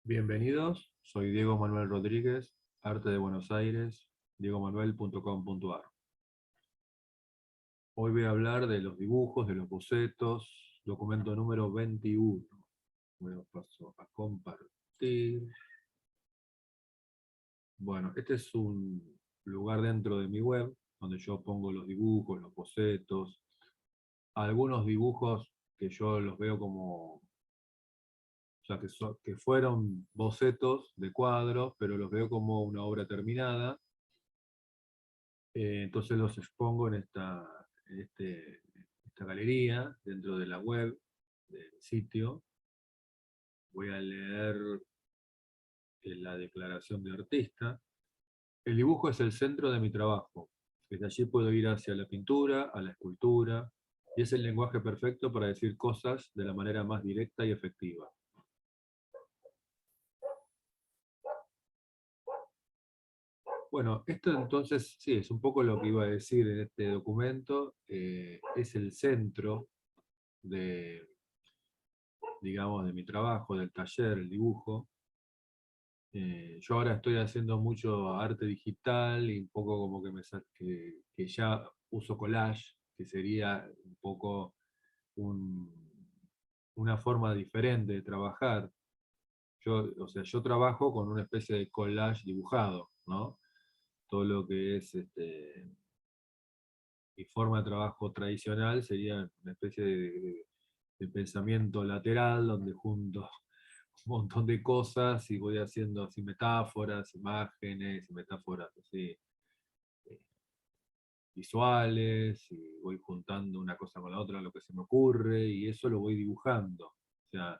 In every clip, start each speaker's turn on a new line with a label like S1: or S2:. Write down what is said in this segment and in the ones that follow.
S1: Bienvenidos, soy Diego Manuel Rodríguez, Arte de Buenos Aires, diegomanuel.com.ar. Hoy voy a hablar de los dibujos, de los bocetos, documento número 21. Me lo paso a compartir. Bueno, este es un lugar dentro de mi web, donde yo pongo los dibujos, los bocetos, algunos dibujos que yo los veo como, o sea, que fueron bocetos de cuadros, pero los veo como una obra terminada. Entonces los expongo en esta galería, dentro de la web del sitio. Voy a leer la declaración de artista. El dibujo es el centro de mi trabajo. Desde allí puedo ir hacia la pintura, a la escultura, y es el lenguaje perfecto para decir cosas de la manera más directa y efectiva. Bueno, esto entonces, sí, es un poco lo que iba a decir en este documento. Es el centro de, digamos, de mi trabajo, del taller, el dibujo. Yo ahora estoy haciendo mucho arte digital y un poco como que ya uso collage, que sería un poco una forma diferente de trabajar. O sea, yo trabajo con una especie de collage dibujado, ¿no? Todo lo que es mi forma de trabajo tradicional sería una especie de pensamiento lateral, donde junto un montón de cosas y voy haciendo así metáforas, imágenes, metáforas así eh, visuales, y voy juntando una cosa con la otra, lo que se me ocurre, y eso lo voy dibujando. O sea,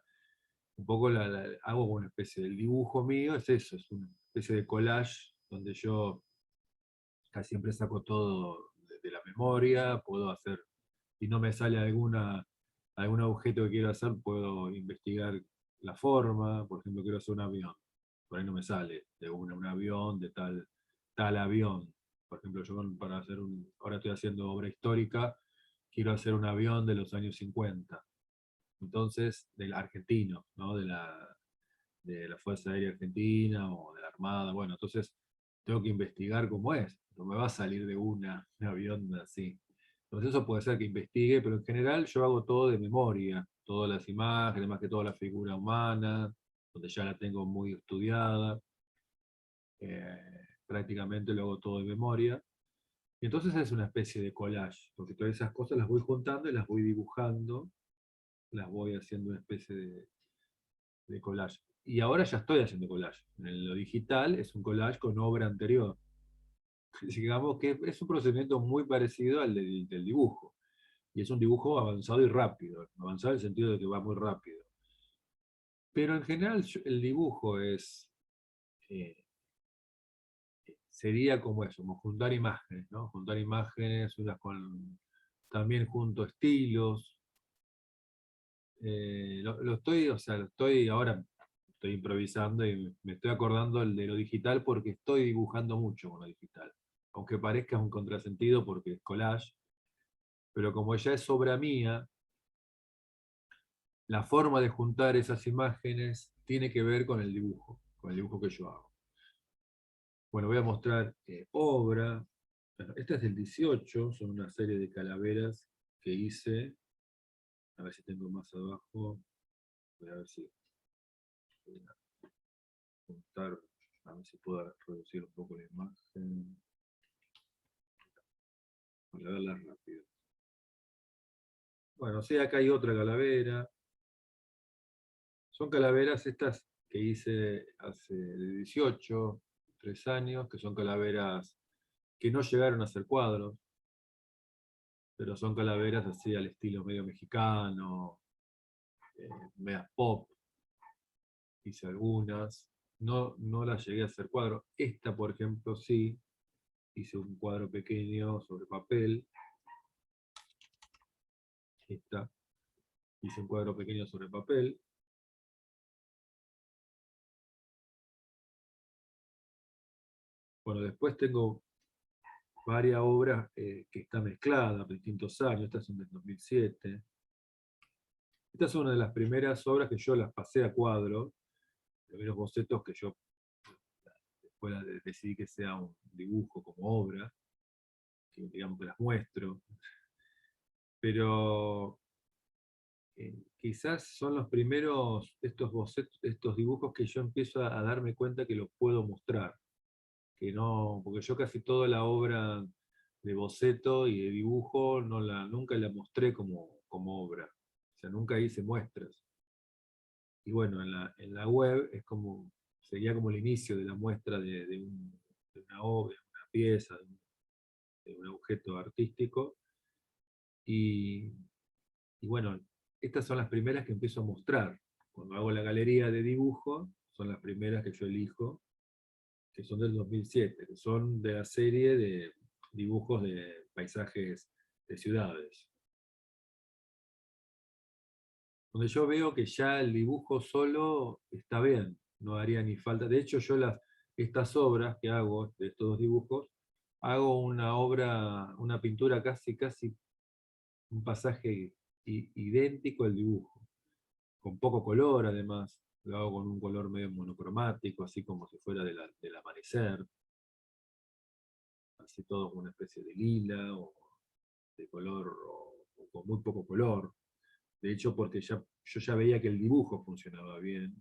S1: un poco hago una especie del dibujo mío, es eso, es una especie de collage donde yo casi siempre saco todo de la memoria, puedo hacer, si no me sale algún objeto que quiero hacer, puedo investigar la forma. Por ejemplo, quiero hacer un avión, por ahí no me sale de un avión, de tal avión. Por ejemplo, yo ahora estoy haciendo obra histórica, quiero hacer un avión de los años 50, entonces, del argentino, ¿no? De la Fuerza Aérea Argentina o de la Armada. Bueno, entonces tengo que investigar cómo es, no me va a salir de un avión así. Entonces eso puede ser que investigue, pero en general yo hago todo de memoria, todas las imágenes, más que toda la figura humana, donde ya la tengo muy estudiada. Prácticamente lo hago todo de memoria. Y entonces es una especie de collage, porque todas esas cosas las voy juntando y las voy dibujando, las voy haciendo una especie de collage. Y ahora ya estoy haciendo collage. En lo digital es un collage con obra anterior. Digamos que es un procedimiento muy parecido al del dibujo. Y es un dibujo avanzado y rápido. Avanzado en el sentido de que va muy rápido. Pero en general el dibujo eh, sería como eso, como juntar imágenes, ¿no? Juntar imágenes, también junto estilos. Ahora estoy improvisando y me estoy acordando de lo digital porque estoy dibujando mucho con lo digital. Aunque parezca un contrasentido porque es collage, pero como ya es obra mía, la forma de juntar esas imágenes tiene que ver con el dibujo que yo hago. Bueno, voy a mostrar obra. Bueno, esta es del 18, son una serie de calaveras que hice. A ver si tengo más abajo. Voy a ver si voy a juntar, a ver si puedo reducir un poco la imagen. Para verla rápido. Bueno, sí, acá hay otra calavera. Son calaveras estas que hice hace de 18, 3 años, que son calaveras que no llegaron a ser cuadros, pero son calaveras así al estilo medio mexicano, medias pop, hice algunas. No, no las llegué a hacer cuadro. Esta, por ejemplo, sí, hice un cuadro pequeño sobre papel. Esta, hice un cuadro pequeño sobre papel. Bueno, después tengo varias obras que están mezcladas de distintos años. Estas son del 2007. Esta es una de las primeras obras que yo las pasé a cuadro. primeros bocetos que yo después decidí que sea un dibujo como obra, que digamos que las muestro, pero quizás son los primeros estos bocetos, estos dibujos que yo empiezo a darme cuenta que los puedo mostrar, que no, porque yo casi toda la obra de boceto y de dibujo nunca la mostré como obra, o sea, nunca hice muestras. Y bueno, en la web sería como el inicio de la muestra de una obra, de una pieza, de un objeto artístico. Y, y bueno, estas son las primeras que empiezo a mostrar. Cuando hago la galería de dibujo, son las primeras que yo elijo, que son del 2007, que son de la serie de dibujos de paisajes de ciudades. Donde yo veo que ya el dibujo solo está bien, no haría ni falta. De hecho, yo estas obras que hago, de estos dos dibujos, hago una obra, una pintura casi un pasaje idéntico al dibujo, con poco color además, lo hago con un color medio monocromático, así como si fuera del amanecer, así todo con una especie de lila o de color o con muy poco color. De hecho, porque yo ya veía que el dibujo funcionaba bien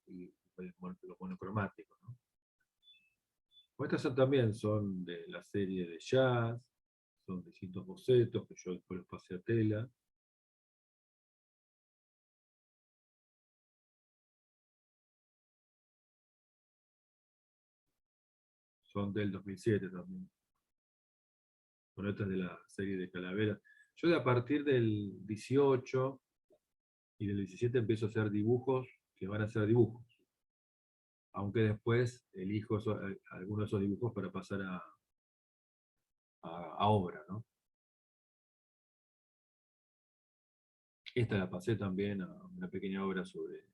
S1: y lo monocromático, ¿no? Estas también son de la serie de jazz, son distintos bocetos que yo después los pasé a tela. Son del 2007 también. Bueno, esta es de la serie de Calavera. Yo a partir del 18 y del 17 empiezo a hacer dibujos que van a ser dibujos. Aunque después elijo algunos de esos dibujos para pasar a obra, ¿no? Esta la pasé también a una pequeña obra sobre...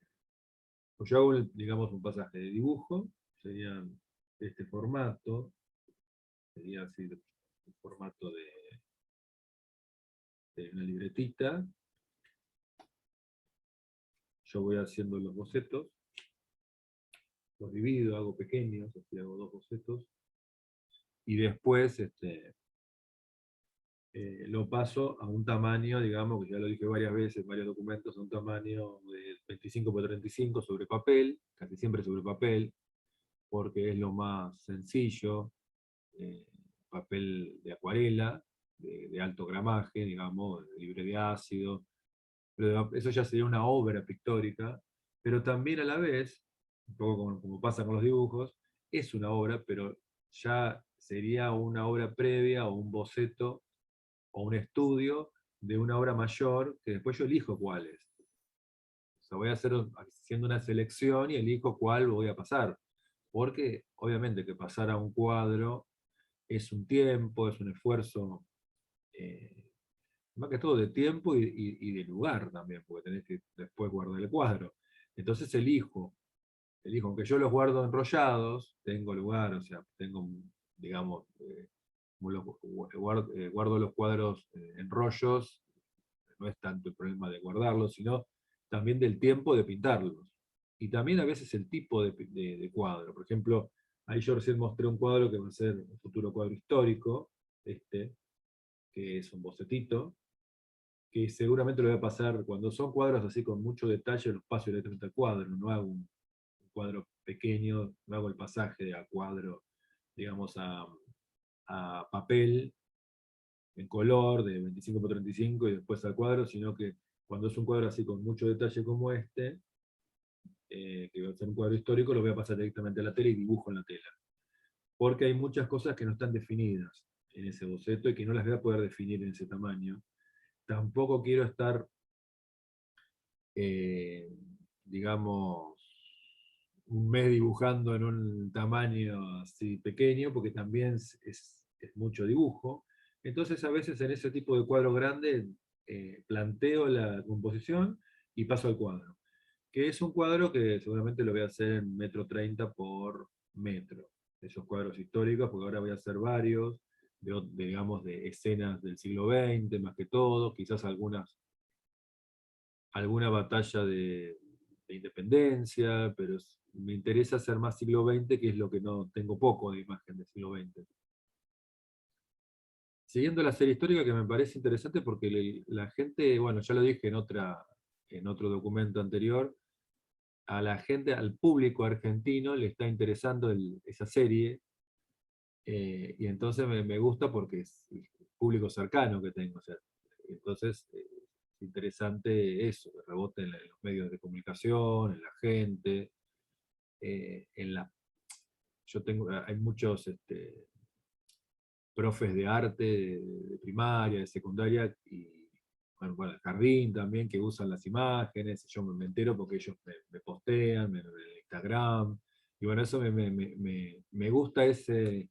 S1: Pues yo hago, digamos, un pasaje de dibujo, sería de este formato, sería así, el formato de una libretita. Yo voy haciendo los bocetos, los divido, hago pequeños, así hago dos bocetos, y después lo paso a un tamaño, digamos, que ya lo dije varias veces, en varios documentos, a un tamaño de 25 por 35 sobre papel, casi siempre sobre papel, porque es lo más sencillo, papel de acuarela, de alto gramaje, digamos, libre de ácido, pero eso ya sería una obra pictórica, pero también a la vez, un poco como pasa con los dibujos, es una obra, pero ya sería una obra previa o un boceto o un estudio de una obra mayor que después yo elijo cuál es. O sea, voy haciendo una selección y elijo cuál voy a pasar. Porque obviamente que pasar a un cuadro es un tiempo, es un esfuerzo, eh, más que todo de tiempo y de lugar también, porque tenés que después guardar el cuadro. Entonces aunque yo los guardo enrollados, tengo lugar, o sea, tengo, digamos, guardo los cuadros en rollos, no es tanto el problema de guardarlos, sino también del tiempo de pintarlos. Y también a veces el tipo de cuadro. Por ejemplo, ahí yo recién mostré un cuadro que va a ser un futuro cuadro histórico, que es un bocetito, que seguramente lo voy a pasar, cuando son cuadros así con mucho detalle, los paso directamente al cuadro, no hago un cuadro pequeño, no hago el pasaje a cuadro, digamos, a papel en color de 25 por 35 y después al cuadro, sino que cuando es un cuadro así con mucho detalle como que va a ser un cuadro histórico, lo voy a pasar directamente a la tela y dibujo en la tela. Porque hay muchas cosas que no están definidas en ese boceto y que no las voy a poder definir en ese tamaño. Tampoco quiero estar, eh, digamos, un mes dibujando en un tamaño así pequeño, porque también es mucho dibujo. Entonces a veces en ese tipo de cuadro grande planteo la composición y paso al cuadro, que es un cuadro que seguramente lo voy a hacer en 1,30 m por metro. Esos cuadros históricos, porque ahora voy a hacer varios, digamos, de escenas del siglo XX, más que todo, quizás alguna batalla de de independencia, pero me interesa hacer más siglo XX, que es lo que no tengo poco de imagen del siglo XX. Siguiendo la serie histórica, que me parece interesante porque la gente, bueno, ya lo dije en otro documento anterior, a la gente, al público argentino le está interesando esa serie, y entonces me gusta porque es el público cercano que tengo. O sea, entonces es interesante eso, que rebote en los medios de comunicación, en la gente, en la... Yo tengo, hay muchos profes de arte de primaria, de secundaria, y bueno, el jardín también, que usan las imágenes, yo me entero porque ellos me postean en el Instagram, y bueno, eso me gusta ese,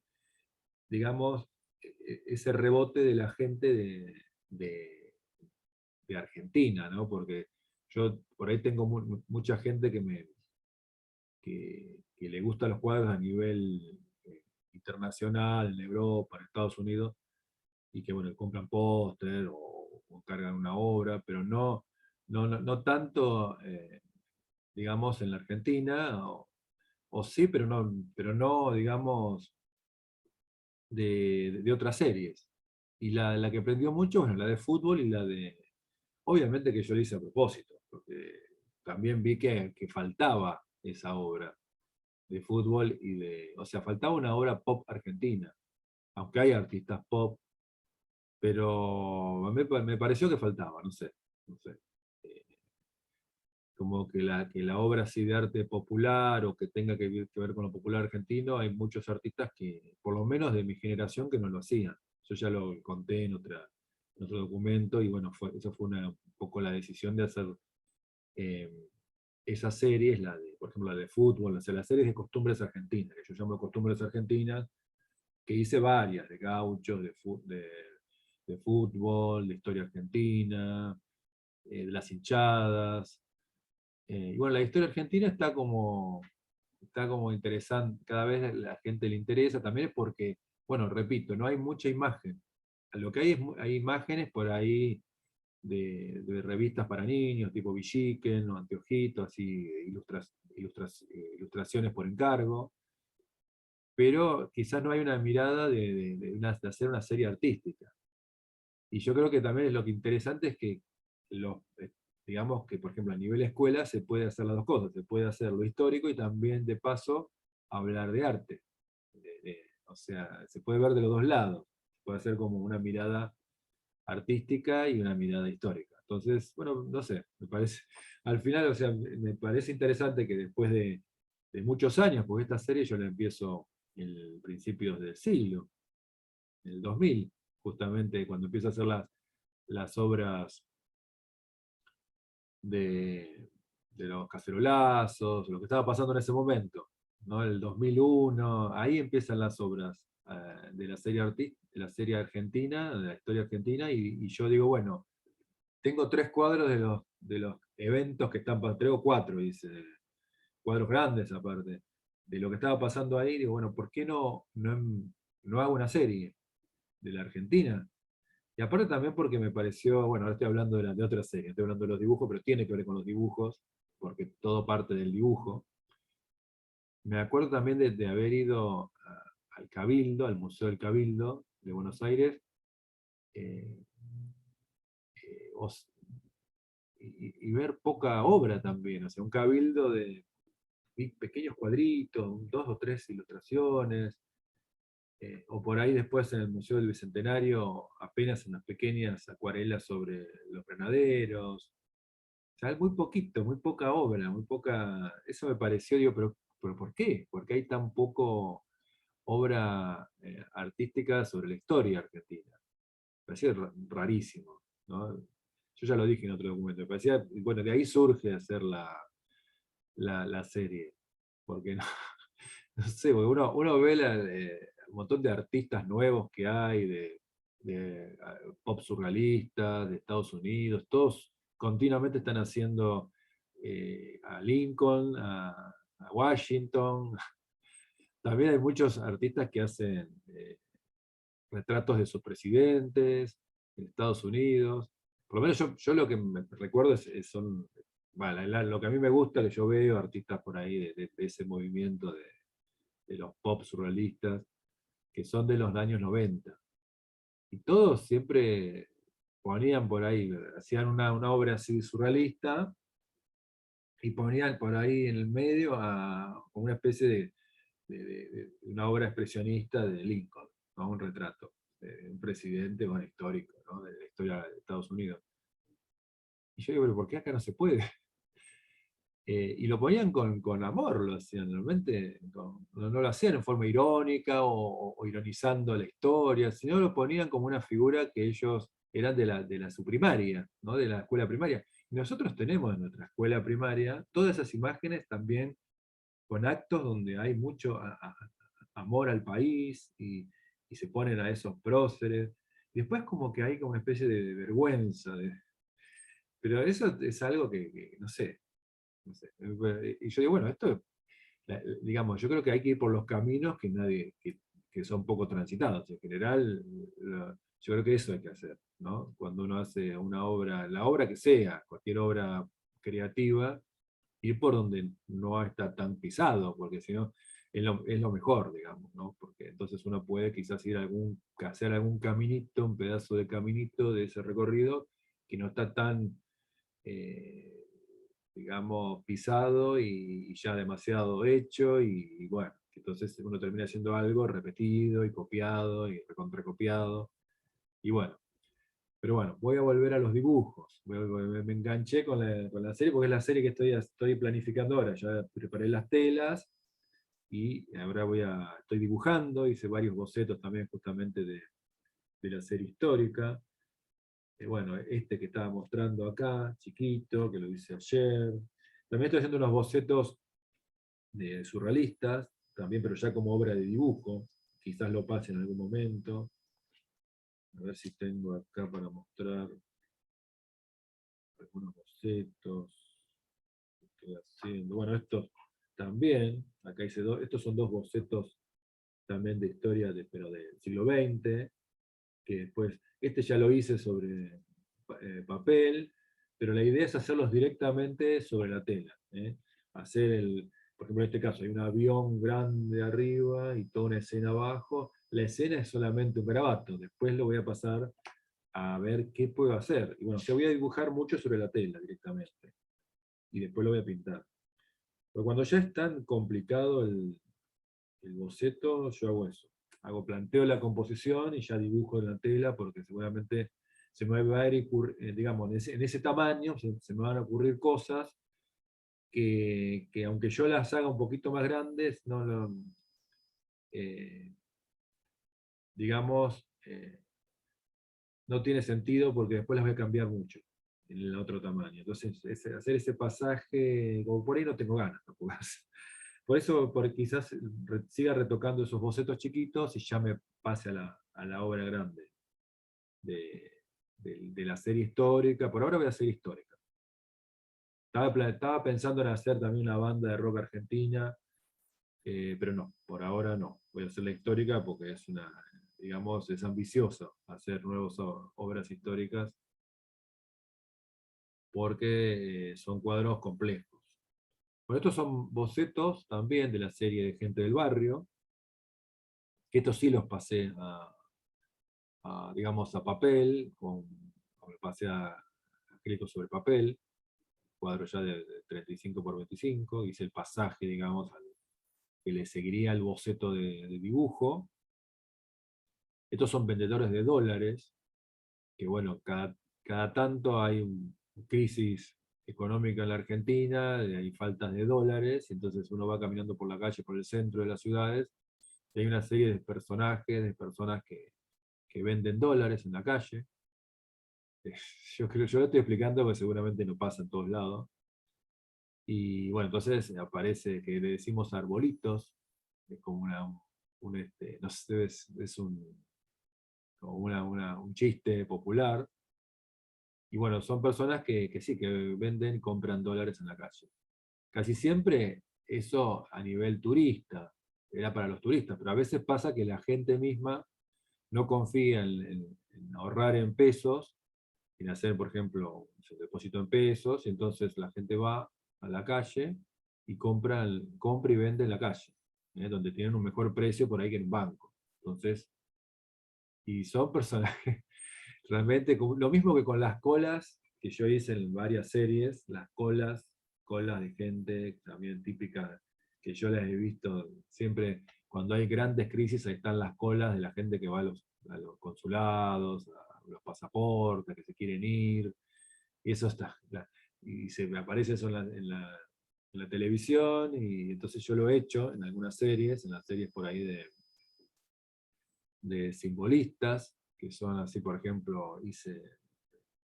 S1: digamos, ese rebote de la gente de, de Argentina, ¿no? Porque yo por ahí tengo mucha gente que le gustan los cuadros a nivel internacional, en Europa, en Estados Unidos, y que bueno, compran póster o cargan una obra, pero no tanto, digamos, en la Argentina, o sí, pero no, digamos, de otras series. Y la que aprendió mucho, bueno, la de fútbol y la de... Obviamente que yo lo hice a propósito, porque también vi que faltaba esa obra de fútbol y de... O sea, faltaba una obra pop argentina, aunque hay artistas pop, pero me pareció que faltaba, no sé. Eh, Como que la obra así de arte popular o que tenga que ver con lo popular argentino, hay muchos artistas que, por lo menos de mi generación, que no lo hacían. Yo ya lo conté en otro documento, y bueno, eso fue un poco la decisión de hacer eh, esas series, por ejemplo, la de fútbol, las series de costumbres argentinas, que yo llamo costumbres argentinas, que hice varias, de gauchos, de fútbol, de historia argentina, de las hinchadas. Y bueno, la historia argentina está como interesante, cada vez la gente le interesa, también es porque, bueno, repito, no hay mucha imagen. Lo que hay hay imágenes por ahí de revistas para niños, tipo Villiquen o Anteojito, así, ilustraciones por encargo, pero quizás no hay una mirada de hacer una serie artística. Y yo creo que también es lo que interesante es que digamos que, por ejemplo, a nivel escuela se puede hacer las dos cosas, se puede hacer lo histórico y también de paso hablar de arte. O sea, se puede ver de los dos lados, puede ser como una mirada artística y una mirada histórica. Entonces, bueno, no sé, me parece, al final, o sea, me parece interesante que después de muchos años, porque esta serie yo la empiezo en principios del siglo, en el 2000, justamente cuando empiezo a hacer las obras de los cacerolazos, lo que estaba pasando en ese momento, ¿no? El 2001, ahí empiezan las obras de de la serie argentina, de la historia argentina, y yo digo, bueno, tengo tres cuadros de los eventos que están pasando, tres o cuatro, dice, cuadros grandes aparte, de lo que estaba pasando ahí, digo, bueno, ¿por qué no hago una serie de la Argentina? Y aparte también porque me pareció, bueno, ahora estoy hablando de otra serie, estoy hablando de los dibujos, pero tiene que ver con los dibujos, porque todo parte del dibujo. Me acuerdo también de haber ido al Cabildo, al Museo del Cabildo de Buenos Aires, eh, os- y ver poca obra también, o sea, un cabildo de pequeños cuadritos, dos o tres ilustraciones, o por ahí después en el Museo del Bicentenario apenas unas pequeñas acuarelas sobre los granaderos. O sea, muy poquito, muy poca obra, muy poca. Eso me pareció, digo, pero ¿por qué? Porque hay tan poco obra artística sobre la historia argentina. Me parecía rarísimo, ¿no? Yo ya lo dije en otro documento. Me parecía, bueno, de ahí surge hacer la serie. Porque no, no sé, porque uno ve el montón de artistas nuevos que hay, de pop surrealistas, de Estados Unidos, todos continuamente están haciendo a Lincoln, a Washington. También hay muchos artistas que hacen retratos de sus presidentes en Estados Unidos. Por lo menos yo lo que me recuerdo son bueno, lo que a mí me gusta, que yo veo artistas por ahí de ese movimiento de los pop surrealistas, que son de los años 90. Y todos siempre ponían por ahí, hacían una obra así surrealista, y ponían por ahí en el medio como una especie de una obra expresionista de Lincoln, ¿no? Un retrato de un presidente, bueno, histórico, ¿no? De la historia de Estados Unidos. Y yo digo, pero ¿por qué acá no se puede? Y lo ponían con amor, lo hacían, realmente no lo hacían en forma irónica o ironizando la historia, sino lo ponían como una figura que ellos eran de su primaria, ¿no? De la escuela primaria. Y nosotros tenemos en nuestra escuela primaria todas esas imágenes también con actos donde hay mucho amor al país y se ponen a esos próceres. Y después como que hay como una especie de vergüenza. Pero eso es algo que no sé, no sé. Y yo digo, bueno, esto, digamos, yo creo que hay que ir por los caminos que son poco transitados. En general, yo creo que eso hay que hacer, ¿no? Cuando uno hace una obra, la obra que sea, cualquier obra creativa, ir por donde no está tan pisado, porque si no, es lo mejor, digamos, ¿no? Porque entonces uno puede quizás hacer algún caminito, un pedazo de caminito de ese recorrido que no está tan, eh, digamos, pisado y ya demasiado hecho, y bueno, entonces uno termina haciendo algo repetido y copiado y recontracopiado, y bueno. Pero bueno, voy a volver a los dibujos. Me enganché con la serie porque es la serie que estoy planificando ahora. Ya preparé las telas y ahora estoy dibujando. Hice varios bocetos también justamente de la serie histórica. Bueno, este que estaba mostrando acá, chiquito, que lo hice ayer. También estoy haciendo unos bocetos de surrealistas, también, pero ya como obra de dibujo. Quizás lo pase en algún momento. A ver si tengo acá para mostrar algunos bocetos que estoy haciendo. Bueno, estos también, acá hice estos son dos bocetos también de historia, pero del siglo XX, que después, este ya lo hice sobre papel, pero la idea es hacerlos directamente sobre la tela. Hacer por ejemplo, en este caso hay un avión grande arriba y toda una escena abajo. La escena es solamente un garabato, después lo voy a pasar a ver qué puedo hacer. Y bueno, yo voy a dibujar mucho sobre la tela directamente, y después lo voy a pintar. Pero cuando ya es tan complicado el boceto, yo hago eso. Planteo la composición y ya dibujo en la tela, porque seguramente se me va a ir, digamos, en ese tamaño, se me van a ocurrir cosas que aunque yo las haga un poquito más grandes, eh, digamos, no tiene sentido porque después las voy a cambiar mucho en el otro tamaño. Entonces, hacer ese pasaje, como por ahí no tengo ganas tampoco. Por eso quizás siga retocando esos bocetos chiquitos y ya me pase a la obra grande de, de la serie histórica. Por ahora voy a hacer histórica. Estaba pensando en hacer también una banda de rock argentina, pero no, por ahora no. Voy a hacer la histórica porque digamos, es ambicioso hacer nuevas obras históricas porque son cuadros complejos. Bueno, estos son bocetos también de la serie de Gente del Barrio, que estos sí los pasé digamos, a papel, lo pasé a acrílico sobre papel, cuadro ya de 35 por 25, hice el pasaje, digamos, que le seguiría el boceto de dibujo. Estos son vendedores de dólares, que bueno, cada tanto hay una crisis económica en la Argentina, hay faltas de dólares, entonces uno va caminando por la calle, por el centro de las ciudades, y hay una serie de personajes, de personas que venden dólares en la calle. Yo lo estoy explicando porque seguramente no pasa en todos lados. Y bueno, entonces aparece que le decimos arbolitos, es como no sé, es como un chiste popular. Y bueno, son personas que sí, que venden y compran dólares en la calle. Casi siempre eso a nivel turista, era para los turistas, pero a veces pasa que la gente misma no confía en ahorrar en pesos, en hacer, por ejemplo, un depósito en pesos, y entonces la gente va a la calle y compra y vende en la calle, donde tienen un mejor precio por ahí que en un banco. Entonces, y son personajes realmente, lo mismo que con las colas que yo hice en varias series, las colas de gente también típicas, que yo las he visto siempre, cuando hay grandes crisis, ahí están las colas de la gente que va a los consulados, a los pasaportes, que se quieren ir, y eso está, y se me aparece eso en la televisión, y entonces yo lo he hecho en algunas series, en las series por ahí de simbolistas, que son así, por ejemplo, hice,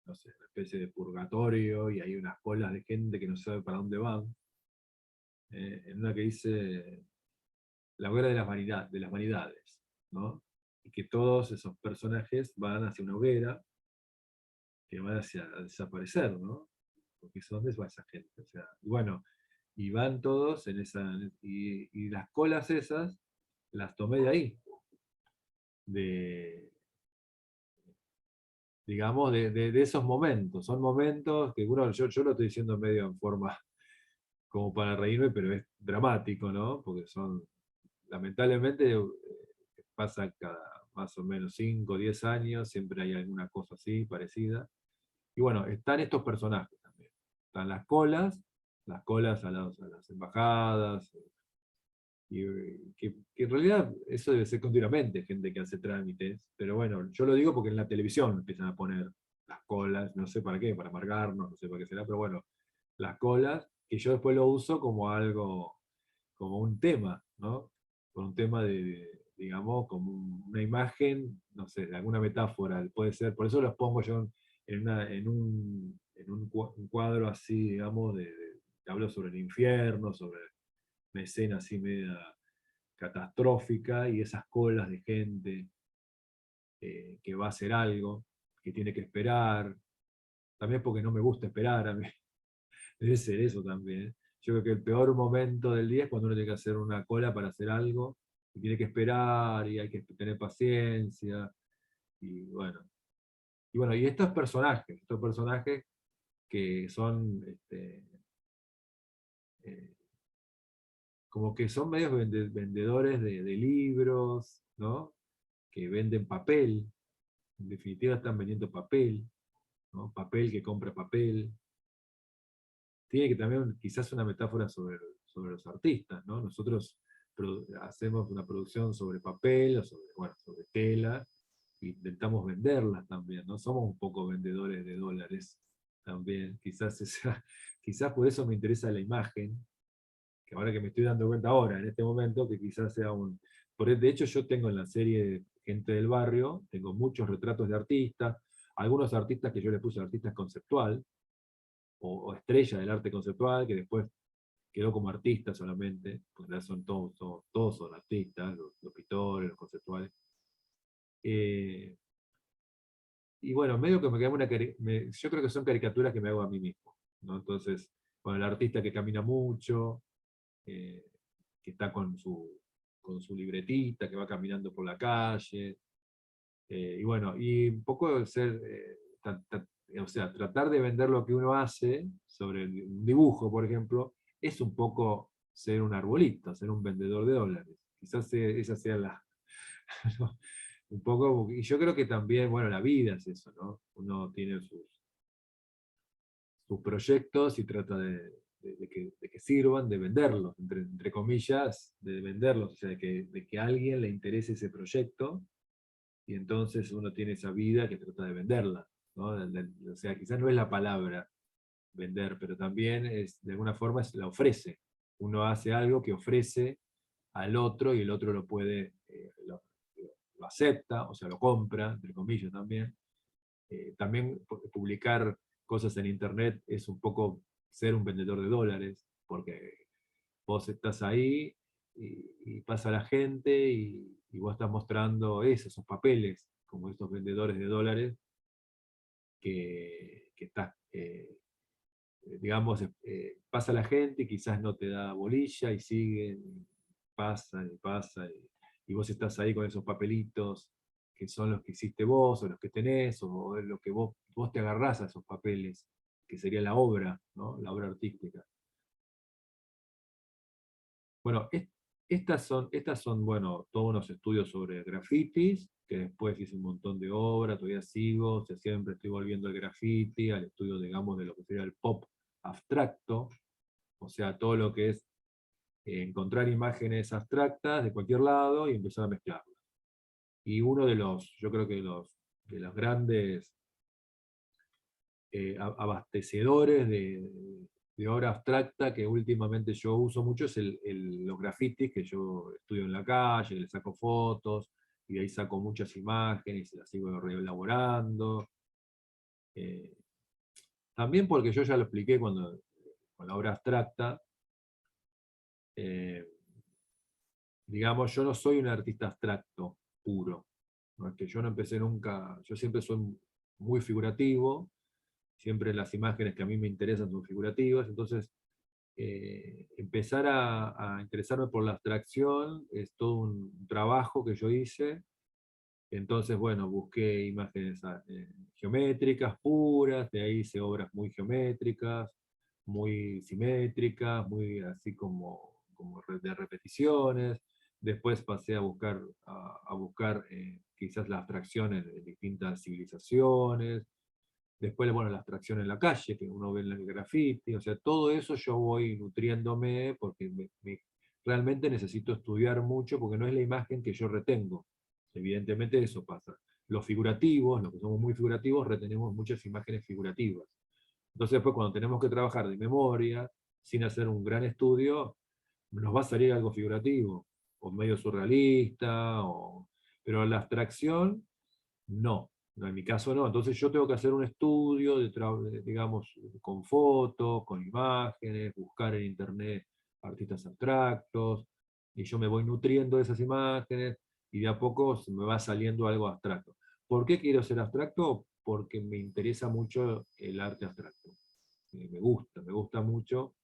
S1: no sé, una especie de purgatorio, y hay unas colas de gente que no sabe para dónde van. En una que hice la hoguera de las vanidades, ¿no? Y que todos esos personajes van hacia una hoguera, que van hacia a desaparecer, ¿no? Porque ¿dónde va esa gente? O sea, y bueno, y van todos en esa, y las colas esas las tomé de ahí, de, digamos, de esos momentos. Son momentos que uno, yo lo estoy diciendo medio en forma como para reírme, pero es dramático, ¿no? Porque son, lamentablemente, pasa cada más o menos 5 o 10 años, siempre hay alguna cosa así, parecida. Y bueno, están estos personajes también. Están las colas a las embajadas, y que en realidad eso debe ser continuamente, gente que hace trámites, pero bueno, yo lo digo porque en la televisión empiezan a poner las colas, no sé para qué, para amargarnos, no sé para qué será, pero bueno, las colas, que yo después lo uso como algo, como un tema, ¿no? Con un tema digamos, como una imagen, no sé, de alguna metáfora, puede ser, por eso los pongo yo un cuadro así, digamos, que hablo sobre el infierno, sobre una escena así media catastrófica, y esas colas de gente que va a hacer algo, que tiene que esperar, también porque no me gusta esperar a mí, debe ser eso también. Yo creo que el peor momento del día es cuando uno tiene que hacer una cola para hacer algo, y tiene que esperar, y hay que tener paciencia, y bueno. Y bueno, y estos personajes que son eh, como que son medios vendedores de libros, ¿no? Que venden papel, en definitiva están vendiendo papel, ¿no? Papel que compra papel. Tiene que también quizás una metáfora sobre los artistas, ¿no? Nosotros hacemos una producción sobre papel, o sobre, bueno, sobre tela, e intentamos venderlas también, ¿no? Somos un poco vendedores de dólares también. Quizás por eso me interesa la imagen, que ahora que me estoy dando cuenta ahora, en este momento, que quizás sea un... De hecho, yo tengo en la serie Gente del Barrio, tengo muchos retratos de artistas, algunos artistas que yo les puse artistas conceptual, o estrella del arte conceptual, que después quedó como artista solamente, porque ya son todos son artistas, los pintores, los conceptuales. Eh, y bueno, medio que me queda yo creo que son caricaturas que me hago a mí mismo, ¿no? Entonces, con el artista que camina mucho, eh, que está con su libretita, que va caminando por la calle, y bueno, y un poco ser, o sea, tratar de vender lo que uno hace sobre un dibujo, por ejemplo, es un poco ser un arbolito, ser un vendedor de dólares. Quizás esa sea la... ¿no? Un poco, y yo creo que también, bueno, la vida es eso, ¿no? Uno tiene sus proyectos y trata de que sirvan, de venderlos, entre comillas, de venderlos, o sea, de que a alguien le interese ese proyecto, y entonces uno tiene esa vida que trata de venderla, ¿no? O sea, quizás no es la palabra vender, pero también es, de alguna forma la ofrece. Uno hace algo que ofrece al otro, y el otro lo puede, lo acepta, o sea, lo compra, entre comillas también. También publicar cosas en internet es un poco ser un vendedor de dólares, porque vos estás ahí, y pasa la gente, y vos estás mostrando esos papeles, como estos vendedores de dólares, que estás, digamos, pasa la gente y quizás no te da bolilla, y siguen, pasan y pasan, y vos estás ahí con esos papelitos, que son los que hiciste vos, o los que tenés, o lo que vos te agarrás a esos papeles, que sería la obra, ¿no? La obra artística. Bueno, estas son, bueno, todos unos estudios sobre grafitis, que después hice un montón de obras, todavía sigo, o sea, siempre estoy volviendo al graffiti, al estudio, digamos, de lo que sería el pop abstracto, o sea, todo lo que es encontrar imágenes abstractas de cualquier lado y empezar a mezclarlas. Y uno de los, yo creo que de los grandes abastecedores de obra abstracta que últimamente yo uso mucho es los grafitis, que yo estudio en la calle, le saco fotos, y de ahí saco muchas imágenes y las sigo reelaborando. Eh, También porque yo ya lo expliqué con la obra abstracta, eh, digamos, yo no soy un artista abstracto puro. No es que yo no empecé nunca, yo siempre soy muy figurativo, siempre las imágenes que a mí me interesan son figurativas, entonces empezar a interesarme por la abstracción es todo un trabajo que yo hice. Entonces, bueno, busqué imágenes geométricas puras, de ahí hice obras muy geométricas, muy simétricas, muy así como de repeticiones. Después pasé a buscar quizás la abstracción en distintas civilizaciones. Después, bueno, la abstracción en la calle, que uno ve en el graffiti. O sea, todo eso yo voy nutriéndome porque realmente necesito estudiar mucho porque no es la imagen que yo retengo. Evidentemente eso pasa. Los figurativos, los que somos muy figurativos, retenemos muchas imágenes figurativas. Entonces después cuando tenemos que trabajar de memoria, sin hacer un gran estudio, nos va a salir algo figurativo, o medio surrealista, pero la abstracción, no. No, en mi caso no. Entonces yo tengo que hacer un estudio, digamos, con fotos, con imágenes, buscar en internet artistas abstractos, y yo me voy nutriendo de esas imágenes, y de a poco se me va saliendo algo abstracto. ¿Por qué quiero ser abstracto? Porque me interesa mucho el arte abstracto. Me gusta mucho.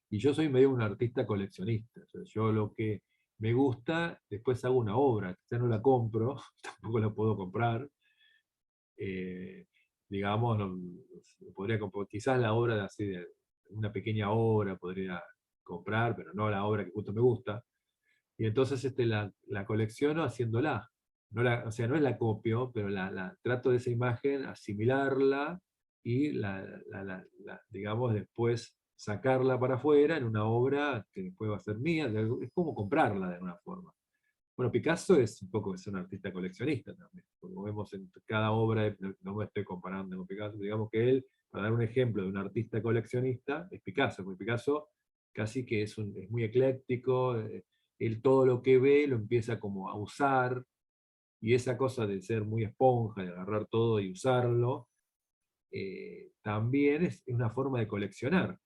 S1: Y yo soy medio un artista coleccionista. O sea, yo lo que me gusta, después hago una obra, quizá no la compro, tampoco la puedo comprar. eh, digamos, podría comprar, quizás la obra así de una pequeña obra podría comprar, pero no la obra que justo me gusta. Y entonces la colecciono haciéndola. O sea, no es la copio, pero trato de esa imagen, asimilarla y digamos, después sacarla para afuera en una obra que después va a ser mía. Es como comprarla de alguna forma. Bueno, Picasso es un poco, es un artista coleccionista también. Como vemos en cada obra, no me estoy comparando con Picasso, digamos que él, para dar un ejemplo de un artista coleccionista, es Picasso, porque Picasso casi que es muy ecléctico, él todo lo que ve lo empieza como a usar, y esa cosa de ser muy esponja, de agarrar todo y usarlo, también es una forma de coleccionar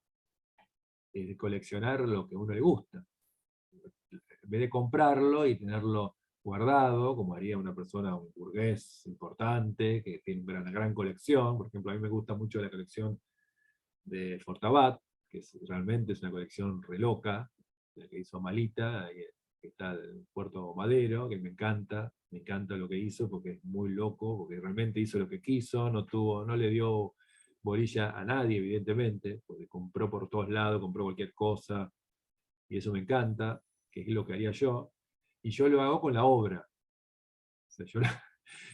S1: lo que a uno le gusta en vez de comprarlo y tenerlo guardado, como haría una persona, un burgués importante, que tiene una gran colección. Por ejemplo, a mí me gusta mucho la colección de Fortabat, que realmente es una colección re loca, la que hizo Malita, que está en Puerto Madero, que me encanta lo que hizo, porque es muy loco, porque realmente hizo lo que quiso, no le dio bolilla a nadie, evidentemente, porque compró por todos lados, compró cualquier cosa, y eso me encanta, que es lo que haría yo, y yo lo hago con la obra. O sea,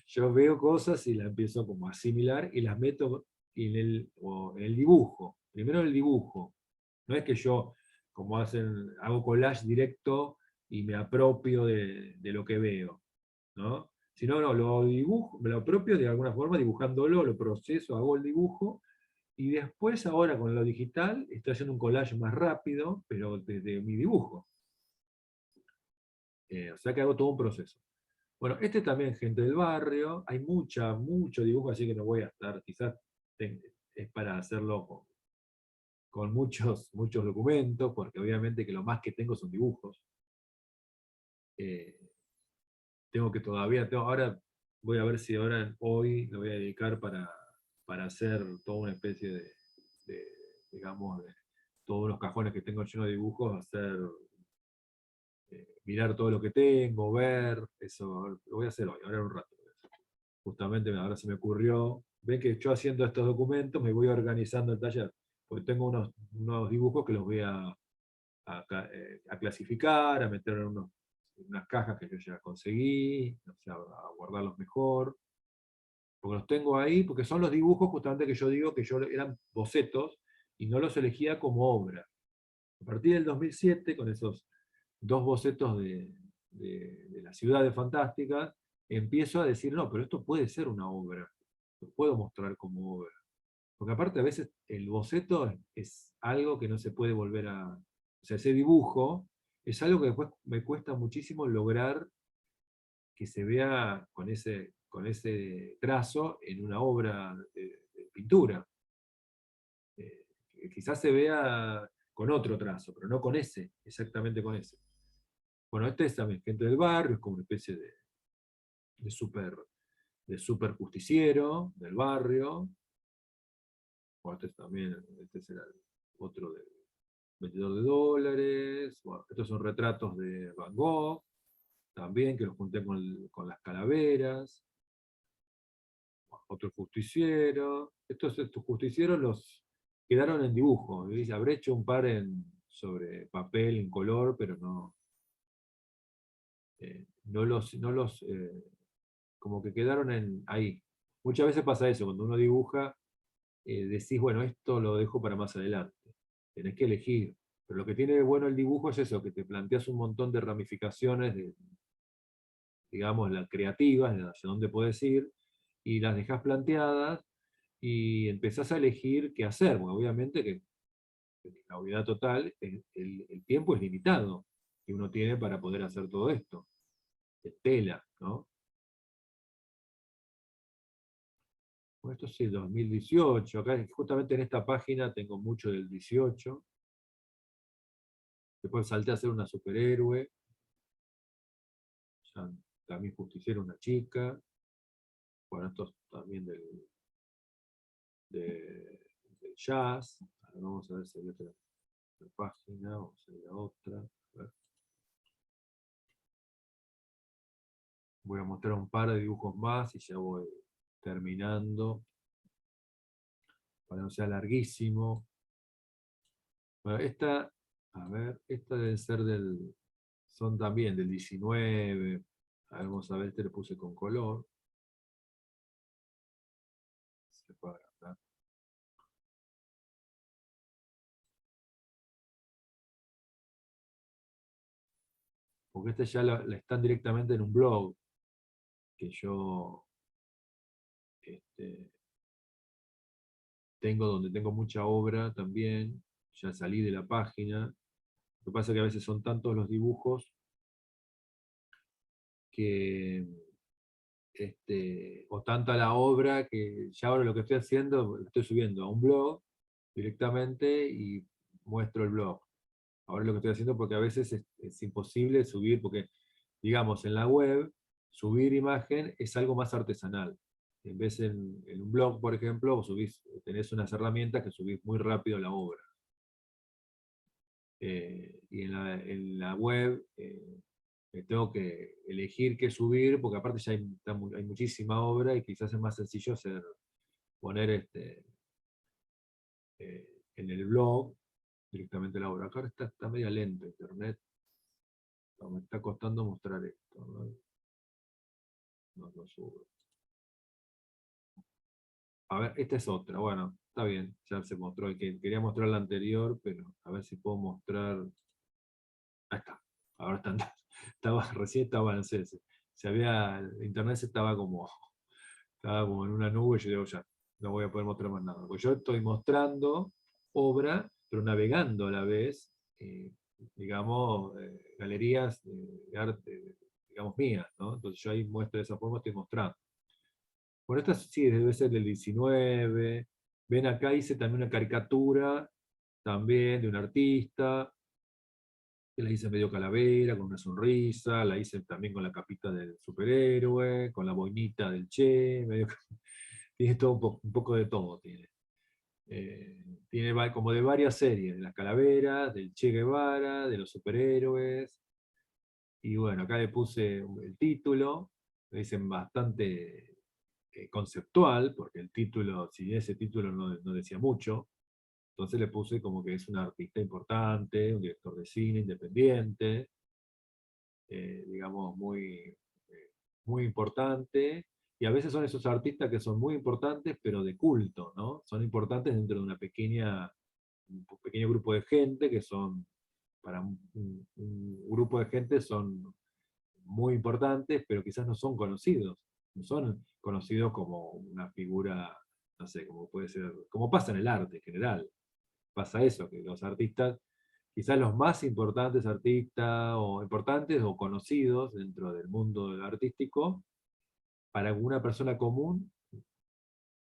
S1: yo veo cosas y las empiezo como a asimilar y las meto en el dibujo. Primero en el dibujo. No es que yo, como hago collage directo y me apropio de lo que veo, ¿no? Sino, no, lo dibujo, me lo apropio de alguna forma dibujándolo, lo proceso, hago el dibujo, y después ahora con lo digital estoy haciendo un collage más rápido, pero desde mi dibujo. O sea que hago todo un proceso. Bueno, este también, gente del barrio, hay mucho dibujo, así que no voy a estar, quizás es para hacerlo con muchos documentos, porque obviamente que lo más que tengo son dibujos. Eh, Tengo que todavía, ahora voy a ver si hoy lo voy a dedicar para hacer toda una especie digamos, de todos los cajones que tengo llenos de dibujos, hacer mirar todo lo que tengo, ver, eso lo voy a hacer hoy, ahora en un rato. Justamente ahora se me ocurrió, ven que yo haciendo estos documentos me voy organizando el taller, porque tengo unos dibujos que los voy a clasificar, a meter en unas cajas que yo ya conseguí, o sea, a guardarlos mejor, porque los tengo ahí, porque son los dibujos justamente que yo digo que eran bocetos y no los elegía como obra. A partir del 2007, con esos dos bocetos de las ciudades fantásticas, empiezo a decir, no, pero esto puede ser una obra, lo puedo mostrar como obra. Porque aparte a veces el boceto es algo que no se puede volver a... O sea, ese dibujo es algo que después me cuesta muchísimo lograr que se vea con ese trazo en una obra de pintura. Quizás se vea con otro trazo, pero no con ese, exactamente con ese. Bueno, este es también gente del barrio, es como una especie de super, de super justiciero del barrio. Bueno, este es también, este será otro de vendedor de dólares. Bueno, estos son retratos de Van Gogh, también, que los junté con las calaveras. Bueno, otro justiciero. Estos justicieros los quedaron en dibujo. ¿Veis? Habré hecho un par sobre papel, en color, pero no los como que quedaron ahí. Muchas veces pasa eso, cuando uno dibuja, decís, bueno, esto lo dejo para más adelante. Tenés que elegir. Pero lo que tiene de bueno el dibujo es eso, que te planteas un montón de ramificaciones, digamos, las creativas, de hacia dónde puedes ir, y las dejás planteadas, y empezás a elegir qué hacer. Bueno, obviamente que en la obviedad total, el tiempo es limitado que uno tiene para poder hacer todo esto. Es tela, ¿no? Bueno, esto sí, 2018. Acá, justamente en esta página, tengo mucho del 18. Después salté a ser una superhéroe. Ya, también justiciero una chica. Bueno, esto también del jazz. Ahora vamos a ver si hay otra página. Vamos a ir a otra. A ver. Voy a mostrar un par de dibujos más y ya voy terminando. Para no sea larguísimo. Bueno, a ver, esta debe ser son también del 19. A ver, vamos a ver, este lo puse con color. Se puede agrandar. Porque este ya la están directamente en un blog que yo este, tengo, donde tengo mucha obra también. Ya salí de la página. Lo que pasa es que a veces son tantos los dibujos que o tanta la obra que ya ahora lo que estoy haciendo, lo estoy subiendo a un blog directamente y muestro el blog. Ahora lo que estoy haciendo, porque a veces es imposible subir, porque digamos en la web, subir imagen es algo más artesanal. En vez en un blog, por ejemplo, tenés unas herramientas que subís muy rápido la obra. Y en la web tengo que elegir qué subir, porque aparte ya hay muchísima obra y quizás es más sencillo poner en el blog directamente la obra. Acá está media lento internet, me está costando mostrar esto. No lo subo. A ver, esta es otra, bueno, está bien, ya se mostró, quería mostrar la anterior, pero a ver si puedo mostrar. Ahí está, ahora recién estaba, no sé, internet estaba como en una nube, y yo digo, ya, no voy a poder mostrar más nada. Porque yo estoy mostrando obra, pero navegando a la vez, digamos, galerías de arte, digamos, mías, ¿no? Entonces yo ahí muestro de esa forma, estoy mostrando. Bueno, esta sí debe ser del 19. Ven acá, hice también una caricatura, también de un artista, que la hice medio calavera, con una sonrisa, la hice también con la capita del superhéroe, con la boinita del Che, tiene todo un poco de todo. Tiene como de varias series, de las calaveras, del Che Guevara, de los superhéroes. Y bueno, acá le puse el título, me dicen bastante conceptual, porque el título, si ese título no decía mucho, entonces le puse como que es un artista importante, un director de cine independiente, digamos, muy importante, y a veces son esos artistas que son muy importantes, pero de culto, ¿no? Son importantes dentro de un pequeño grupo de gente que son, para un grupo de gente son muy importantes, pero quizás no son conocidos. No son conocidos como una figura, no sé, como puede ser, como pasa en el arte en general. Pasa eso, que los artistas, quizás los más importantes artistas, o importantes o conocidos dentro del mundo del artístico, para alguna persona común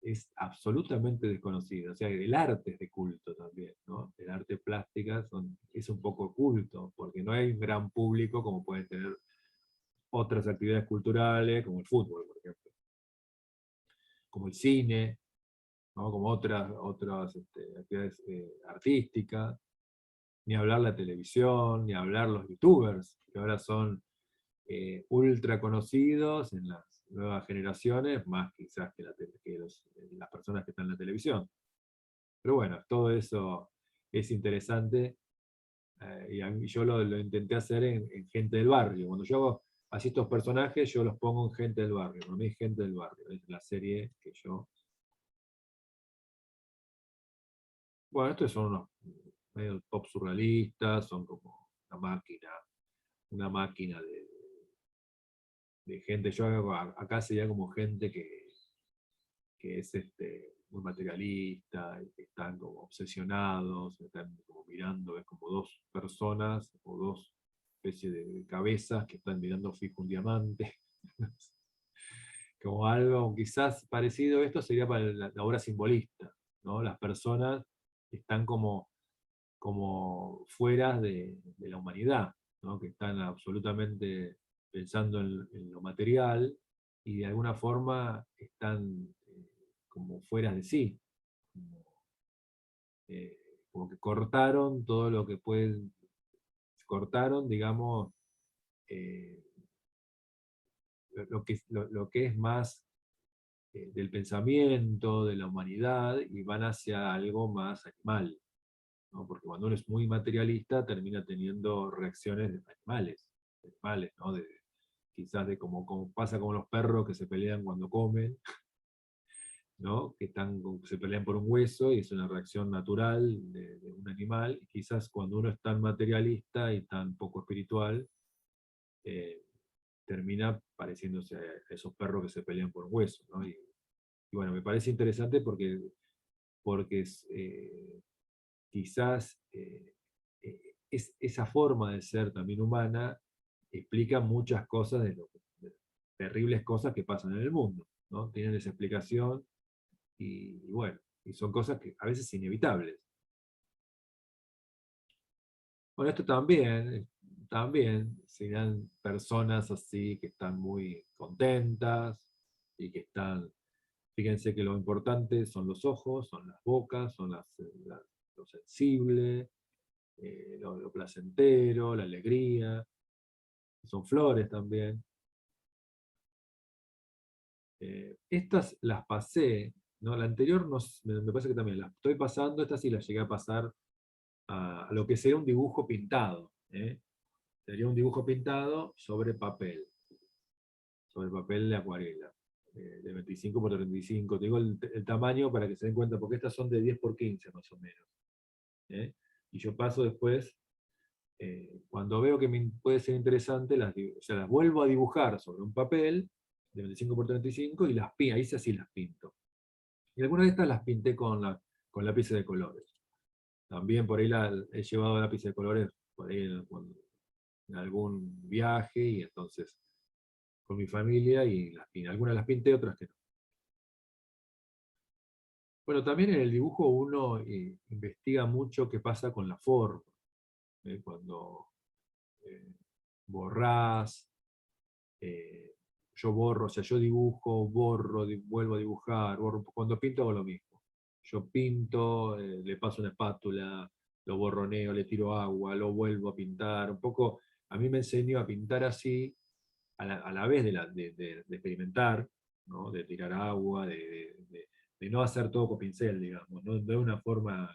S1: es absolutamente desconocido. O sea, el arte es de culto también, ¿no? El arte plástica es un poco culto, porque no hay un gran público como pueden tener otras actividades culturales, como el fútbol, por ejemplo, como el cine, ¿no? Como otras actividades artísticas, ni hablar la televisión, ni hablar los youtubers, que ahora son ultra conocidos en las nuevas generaciones, más quizás que las personas que están en la televisión. Pero bueno, todo eso es interesante, y yo lo intenté hacer en gente del barrio. Cuando yo hago así estos personajes, yo los pongo en gente del barrio. Para mí es gente del barrio, es la serie que yo... Bueno, estos son unos medio pop surrealistas, son como una máquina de gente. Acá sería como gente que es muy materialista, y que están como obsesionados, están como mirando, es como dos personas o dos especies de cabezas que están mirando fijo un diamante. Como algo quizás parecido a esto sería para la obra simbolista, ¿no? Las personas están como fuera de la humanidad, ¿no? Que están absolutamente pensando en lo material y de alguna forma están como fuera de sí, como, eh, como que cortaron todo lo que pueden, cortaron, digamos, eh, lo que es más del pensamiento, de la humanidad, y van hacia algo más animal, ¿no? Porque cuando uno es muy materialista termina teniendo reacciones de animales, ¿no? Quizás de como pasa con los perros que se pelean cuando comen, ¿no? Que se pelean por un hueso y es una reacción natural de un animal. Y quizás cuando uno es tan materialista y tan poco espiritual, eh, termina pareciéndose a esos perros que se pelean por un hueso, ¿no? Y bueno, me parece interesante porque quizás esa forma de ser también humana explica muchas cosas de terribles cosas que pasan en el mundo, ¿no? Tienen esa explicación y bueno, y son cosas que a veces inevitables. Bueno, esto también serán personas así que están muy contentas y que están, fíjense que lo importante son los ojos, son las bocas, son lo sensible, lo placentero, la alegría, son flores también. Estas las pasé, ¿no? La anterior me parece que también las estoy pasando, esta sí la llegué a pasar a lo que sería un dibujo pintado. Sería un dibujo pintado sobre papel de acuarela, de 25 por 35. Te digo el tamaño para que se den cuenta, porque estas son de 10 por 15 más o menos. ¿Eh? Y yo paso después, cuando veo que me puede ser interesante, o sea, las vuelvo a dibujar sobre un papel de 25 por 35 y ahí sí así las pinto. Y algunas de estas las pinté con lápices de colores. También por ahí he llevado lápices de colores por ahí en algún viaje, y entonces con mi familia, y algunas las pinté, otras que no. Bueno, también en el dibujo uno investiga mucho qué pasa con la forma. Cuando eh, borrás, eh, yo borro, o sea, yo dibujo, borro, vuelvo a dibujar, borro. Cuando pinto hago lo mismo. Yo pinto, le paso una espátula, lo borroneo, le tiro agua, lo vuelvo a pintar, un poco a mí me enseñó a pintar así, a la vez de experimentar, ¿no? De tirar agua, de no hacer todo con pincel, digamos, no de una forma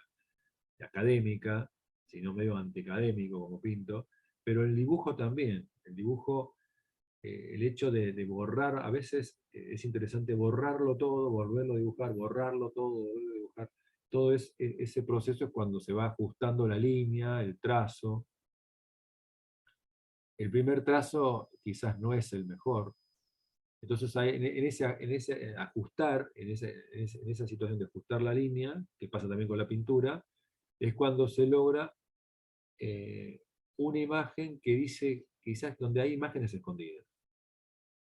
S1: académica, sino medio antiacadémico como pinto, pero el dibujo también, el dibujo, el hecho de borrar, a veces es interesante borrarlo todo, volverlo a dibujar, borrarlo todo, volverlo a dibujar, todo ese proceso es cuando se va ajustando la línea, el trazo. El primer trazo quizás no es el mejor, entonces en ese ajustar, en esa situación de ajustar la línea, que pasa también con la pintura, es cuando se logra eh, una imagen que dice, quizás donde hay imágenes escondidas.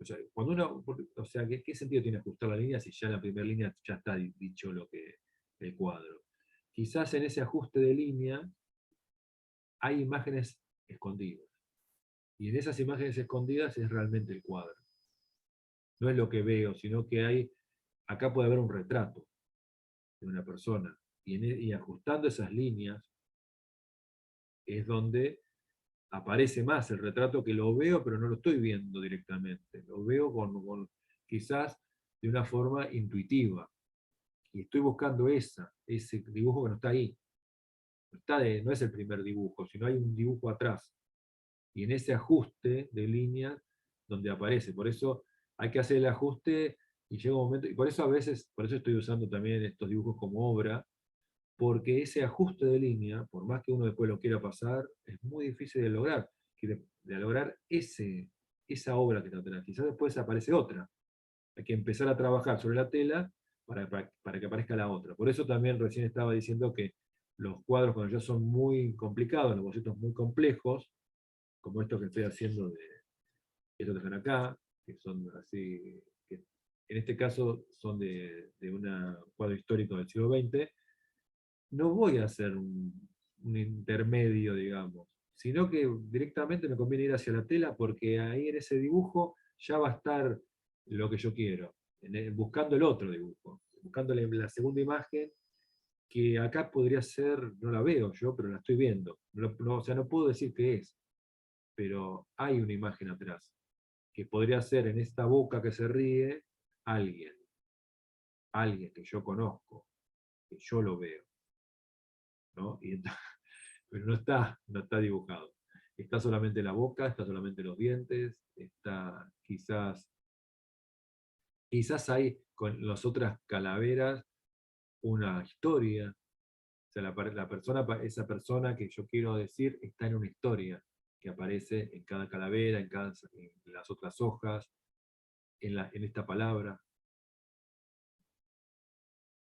S1: O sea, cuando uno, o sea, ¿qué sentido tiene ajustar la línea si ya en la primera línea ya está dicho lo que el cuadro? Quizás en ese ajuste de línea hay imágenes escondidas. Y en esas imágenes escondidas es realmente el cuadro. No es lo que veo, sino que acá puede haber un retrato de una persona. Y ajustando esas líneas es donde aparece más el retrato, que lo veo, pero no lo estoy viendo directamente. Lo veo quizás de una forma intuitiva. Y estoy buscando ese dibujo que no está ahí. No es el primer dibujo, sino hay un dibujo atrás. Y en ese ajuste de líneas donde aparece. Por eso hay que hacer el ajuste y llega un momento, y por eso a veces, por eso estoy usando también estos dibujos como obra, porque ese ajuste de línea, por más que uno después lo quiera pasar, es muy difícil de lograr, de lograr esa obra que está atrás. Quizás después aparece otra. Hay que empezar a trabajar sobre la tela para que aparezca la otra. Por eso también recién estaba diciendo que los cuadros cuando ya son muy complicados, los bocetos muy complejos, como estos que estoy haciendo estos que están acá, que son así, que en este caso son de un cuadro histórico del siglo XX, no voy a hacer un intermedio, digamos, sino que directamente me conviene ir hacia la tela porque ahí en ese dibujo ya va a estar lo que yo quiero, buscando el otro dibujo, buscando la segunda imagen, que acá podría ser, no la veo yo, pero la estoy viendo. O sea, no puedo decir qué es, pero hay una imagen atrás, que podría ser en esta boca que se ríe alguien, alguien que yo conozco, que yo lo veo, ¿no? Pero no está dibujado. Está solamente la boca, está solamente los dientes, está quizás hay con las otras calaveras una historia. O sea, esa persona que yo quiero decir está en una historia que aparece en cada calavera, en las otras hojas, en esta palabra.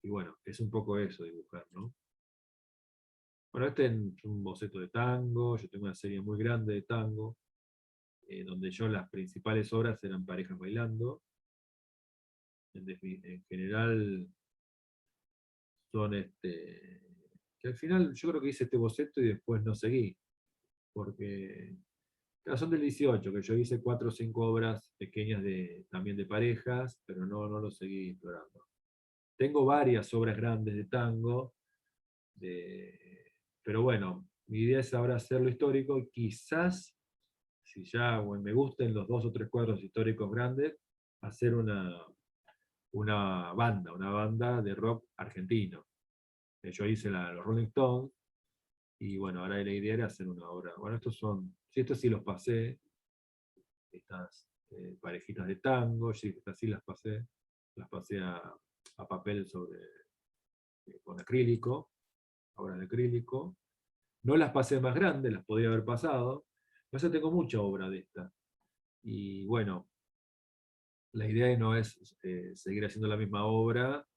S1: Y bueno, es un poco eso dibujar, ¿no? Bueno, este es un boceto de tango, yo tengo una serie muy grande de tango, donde las principales obras eran parejas bailando. En general son que al final yo creo que hice este boceto y después no seguí, porque claro, son del 18, que yo hice 4 o 5 obras pequeñas también de parejas, pero no lo seguí explorando. Tengo varias obras grandes de tango, pero bueno, mi idea es ahora hacerlo histórico, y quizás, si ya me gusten los 2 o 3 cuadros históricos grandes, hacer una banda de rock argentino. Yo hice los Rolling Stones, y bueno, ahora la idea era hacer una obra. Bueno, estos sí los pasé, estas parejitas de tango, sí, estas sí las pasé a papel con acrílico, obras de acrílico. No las pasé más grandes, las podría haber pasado. Por eso tengo mucha obra de esta. Y bueno, la idea no es seguir haciendo la misma obra,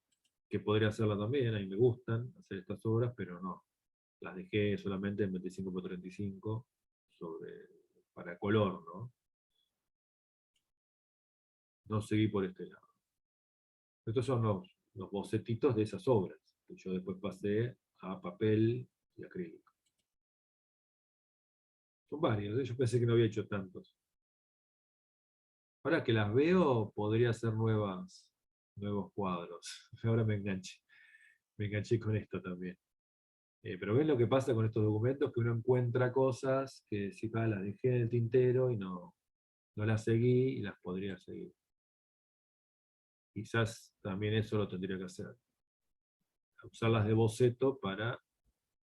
S1: que podría hacerla también, a mí me gustan hacer estas obras, pero no. Las dejé solamente en 25x35 para color, ¿no? No seguí por este lado. Estos son los bocetitos de esas obras, que yo después pasé a papel y acrílico. Son varios, yo pensé que no había hecho tantos. Ahora que las veo, podría hacer nuevos cuadros. Ahora me enganché con esto también. Pero ven lo que pasa con estos documentos, que uno encuentra cosas que si las dejé en el tintero y no las seguí y las podría seguir. Quizás también eso lo tendría que hacer. Usarlas de boceto para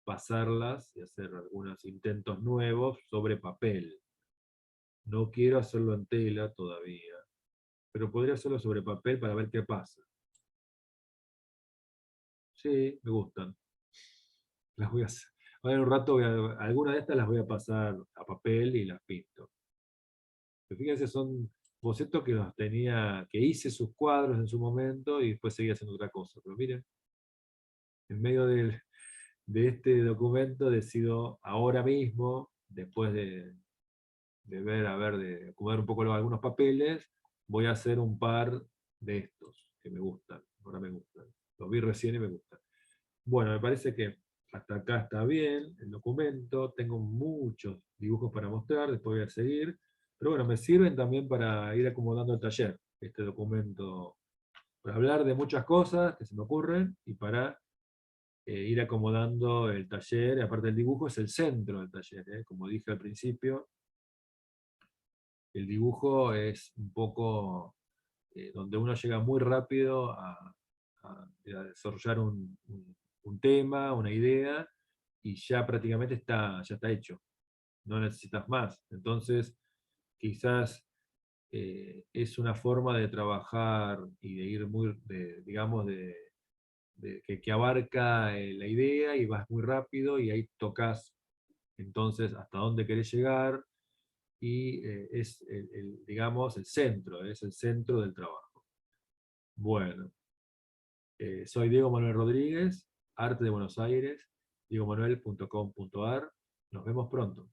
S1: pasarlas y hacer algunos intentos nuevos sobre papel. No quiero hacerlo en tela todavía, pero podría hacerlo sobre papel para ver qué pasa. Sí, me gustan. Las voy a hacer. Ahora en un rato algunas de estas las voy a pasar a papel y las pinto. Pero fíjense, son bocetos que los tenía, que hice sus cuadros en su momento y después seguía haciendo otra cosa. Pero miren, en medio de este documento decido ahora mismo, después de ver, a ver, de acomodar un poco algunos papeles, voy a hacer un par de estos que me gustan. Ahora me gustan. Los vi recién y me gustan. Bueno, me parece que hasta acá está bien el documento. Tengo muchos dibujos para mostrar, después voy a seguir. Pero bueno, me sirven también para ir acomodando el taller, este documento, para hablar de muchas cosas que se me ocurren y para ir acomodando el taller. Aparte el dibujo es el centro del taller, como dije al principio. El dibujo es un poco donde uno llega muy rápido a desarrollar un tema, una idea, y ya prácticamente ya está hecho. No necesitas más. Entonces, quizás es una forma de trabajar y de ir muy, digamos, que abarca la idea y vas muy rápido y ahí tocas entonces hasta dónde querés llegar y es, digamos, el centro, es el centro del trabajo. Bueno, soy Diego Manuel Rodríguez, Arte de Buenos Aires, diegomanuel.com.ar. Nos vemos pronto.